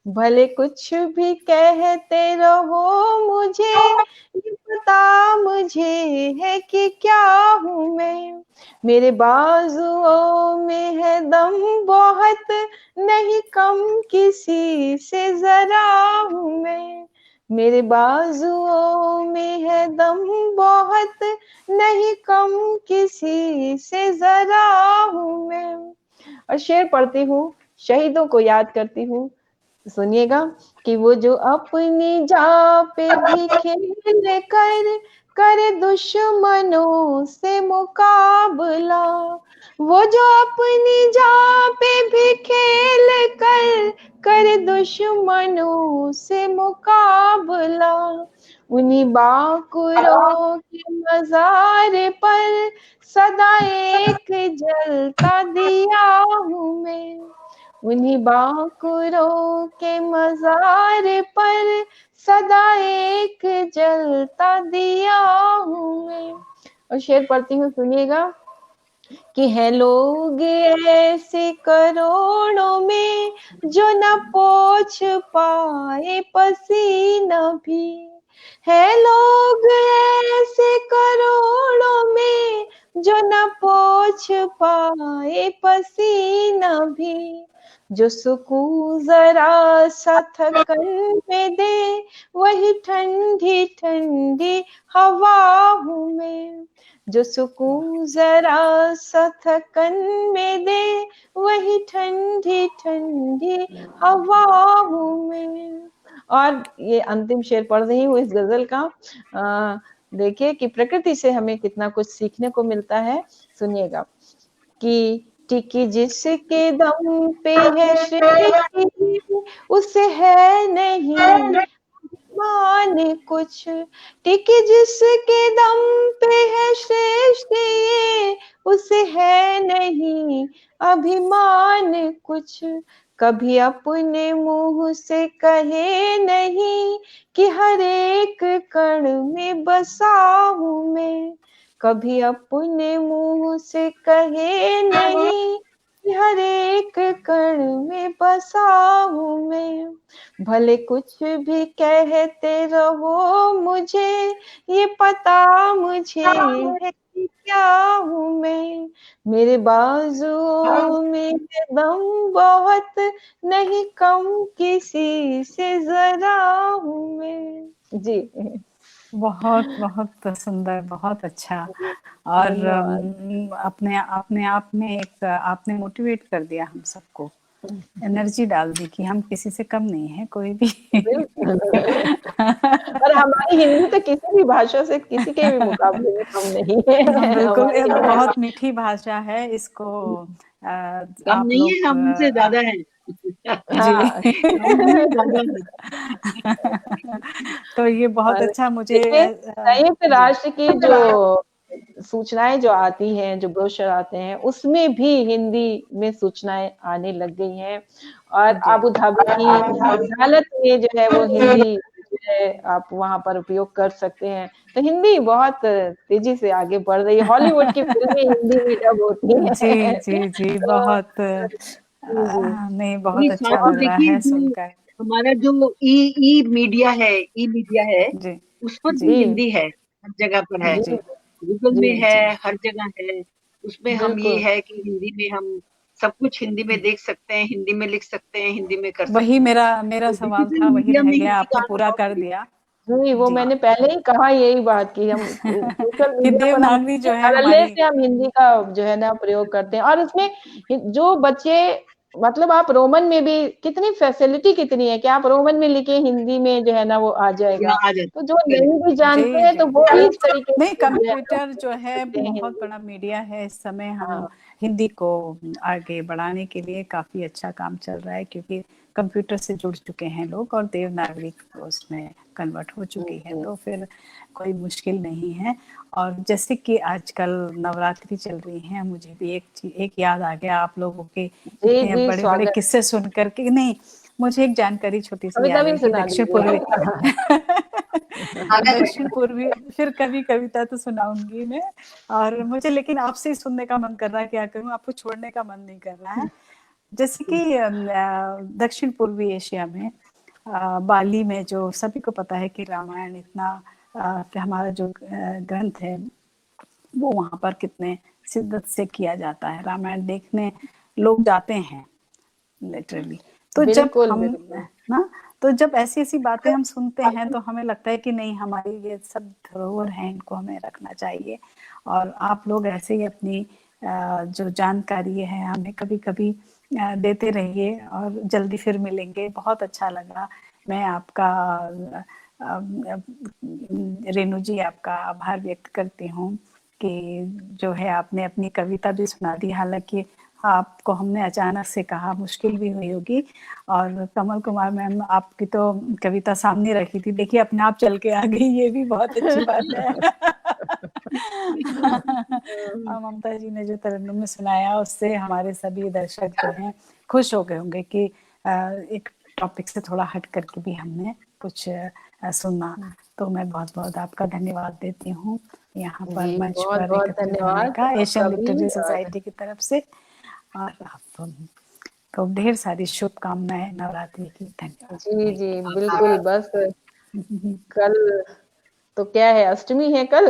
भले कुछ भी कहते रहो मुझे, ये पता मुझे है कि क्या हूँ मैं। मेरे बाजुओं में है दम बहुत, नहीं कम किसी से जरा हूँ मैं। मेरे बाजुओं में है दम बहुत, नहीं कम किसी से जरा हूँ मैं। और शेर पढ़ती हूँ, शहीदों को याद करती हूँ, सुनिएगा, कि वो जो अपनी जा पे भी खेल करे दुश्मनों से मुकाबला, वो जो अपनी जा पे भी खेल करे दुश्मनों से मुकाबला, उन्हीं बाकुरों के मजार पर सदा एक जलता दिया हूँ मैं। उन्हीं बाकुरों के मजार पर सदा एक जलता दिया हूँ मैं। और शेर पढ़ती हूँ, सुनिएगा, कि है लोग ऐसे करोड़ों में जो न पोंछ पाए पसीना भी, है लोग ऐसे करोड़ों में जो न पोंछ पाए पसीना भी, जो सुकून जरा सा थकन में दे वही ठंडी ठंडी हवा हूँ मैं। जो सुकून जरा सा थकन में दे वही ठंडी ठंडी हवा हूँ मैं। और ये अंतिम शेर पढ़ रही हूँ इस गजल का। देखिए कि प्रकृति से हमें कितना कुछ सीखने को मिलता है, सुनिएगा, कि टिकी जिसके दम पे है सृष्टि, उसे है नहीं मान कुछ, टिकी जिसके दम पे है श्रेष्ठ ये, उसे है नहीं अभिमान कुछ। कभी अपने मुंह से कहे नहीं कि हर एक कण में बसा हूँ मैं। कभी अपने मुंह से कहे नहीं कि हर एक कण में बसा हूँ मैं। भले कुछ भी कहते रहो मुझे, ये पता मुझे है कि क्या हूँ मैं। मेरे बाजुओं में है दम बहुत, नहीं कम किसी से जरा हूँ मैं। जी। बहुत बहुत सुंदर, बहुत अच्छा। जी, और धन्यवाद। अपने आप में एक आपने मोटिवेट कर दिया हम सबको, एनर्जी डाल दी कि हम किसी से कम नहीं है कोई भी। बिल्कुल। और हमारी हिंदी तो किसी भी भाषा से किसी के भी मुकाबले में कम नहीं है। बिल्कुल, ये हमारी हिंदी बहुत मीठी भाषा है, इसको कम आप नहीं है, लोग हम उनसे ज्यादा हैं। जी। हाँ। हम उनसे ज्यादा हैं। तो ये बहुत और अच्छा मुझे देखिए, संयुक्त जी, राष्ट्र की जो सूचनाएँ जो आती हैं, जो ब्रोशर आते हैं, उसमें भी हिंदी में सूचनाएँ आने लग गई हैं और जी। अबू धाबी की अदालत में जो है वो हिंदी जो है आप वहाँ पर उपयोग कर सकते हैं। तो हिंदी बहुत तेज़ी से आगे बढ़ रही है। हॉलीवुड की फ़िल्में हिंदी में डब होती जी, हैं। जी, जी, तो बहुत जी, जी। नहीं ये बहुत अच्छा साथ में लग रहा देखिए, है जो सुनकर। हमारा जो ई ई मीडिया है, ई मीडिया है, जी, उस पर भी जी, जी, हिंदी है, हर जगह पर है। जी, गूगल जी, में है, जी, हर जगह है। उसमें हम ये बिल्कुल। है कि हिंदी में हम सब कुछ हिंदी में देख सकते हैं, हिंदी में लिख सकते हैं, हिंदी में कर वही सकते हैं। मेरा तो सवाल डिजिटल था, वही मीडिया रह में गया, हिंदी का आपने आना पूरा बहुत कर बड़ी दिया। जी, वो जी, मैंने पहले ही कहा यही बात कि हम सोशल कि मीडिया पर हम देवनागरी कितने जो है सरलता हमारी से हम हिंदी का जो है ना प्रयोग करते हैं और उसमें जो बच्चे मतलब आप रोमन में भी कितनी फैसिलिटी कितनी है कि आप रोमन में लिखे हिंदी में जो है ना वो आ या जाएगा। आ जाती तो जो है। नहीं भी जानते जी, हैं जी। तो वो भी इस तरीके नहीं, से जो है ना कंप्यूटर जो सीख है सकते हैं बहुत हिंदी। बड़ा मीडिया है, इस समय हम हाँ, हिंदी को आगे बढ़ाने के लिए काफ़ी अच्छा काम चल रहा है क्योंकि कंप्यूटर से जुड़ चुके हैं लोग और देवनागरी उसमें कन्वर्ट हो जी, चुकी है, जी। तो फिर कोई मुश्किल नहीं है। और जैसे कि आजकल नवरात्रि चल रही है, मुझे भी एक याद आ गया आप लोगों के जी, इतने जी, बड़े-बड़े स्वागत। किस्से सुन कर के नहीं, मुझे एक जानकारी छोटी-सी कविता याद भी आई कि सुना दक्षिण पूर्वी दीजिए। स्वागत है। दक्षिण पूर्वी फिर कभी कविता तो सुनाऊंगी मैं। और मुझे लेकिन आपसे ही सुनने का मन कर रहा है, क्या करूं, आपको छोड़ने का मन नहीं कर रहा है। जैसे कि दक्षिण पूर्वी एशिया में बाली में जो सभी को पता है कि रामायण इतना हमारा जो ग्रंथ है वो वहाँ पर कितने शिद्दत से किया जाता है, रामायण देखने लोग जाते हैं लिटरली। तो जब बिल्कुल, हम बिल्कुल। ना तो जब ऐसी-ऐसी बातें हम सुनते हैं तो हमें लगता है कि नहीं, हमारी ये सब धरोहर है, इनको हमें रखना चाहिए। और आप लोग ऐसे ही अपनी जो जानकारी है हमें कभी-कभी देते रहिए और जल्दी फिर मिलेंगे। बहुत अच्छा लगा। मैं आपका रेणु जी आपका आभार व्यक्त करती हूँ कि जो है आपने अपनी कविता भी सुना दी, हालाँकि आपको हमने अचानक से कहा, मुश्किल भी हुई होगी। और कमल कुमार मैम आपकी तो कविता सामने रखी थी, देखिए अपने आप चल के आ गई, ये भी बहुत अच्छी बात है। और ममता जी ने जो तरन्नुम में सुनाया उससे हमारे सभी दर्शक जो हैं खुश हो गए होंगे कि एक टॉपिक से थोड़ा हट करके भी हमने कुछ सुना। तो मैं बहुत-बहुत आपका धन्यवाद देती हूँ यहाँ पर जी, मंच पर बहुत-बहुत एकत्रित होने धन्यवाद का आपका एशियन भी लिटरेरी और सोसाइटी की तरफ से। और आपको ढेर सारी शुभकामनाएं नवरात्रि की। धन्यवाद। जी, थैंक जी, आपका बिल्कुल बस यू। कल तो क्या है अष्टमी है कल?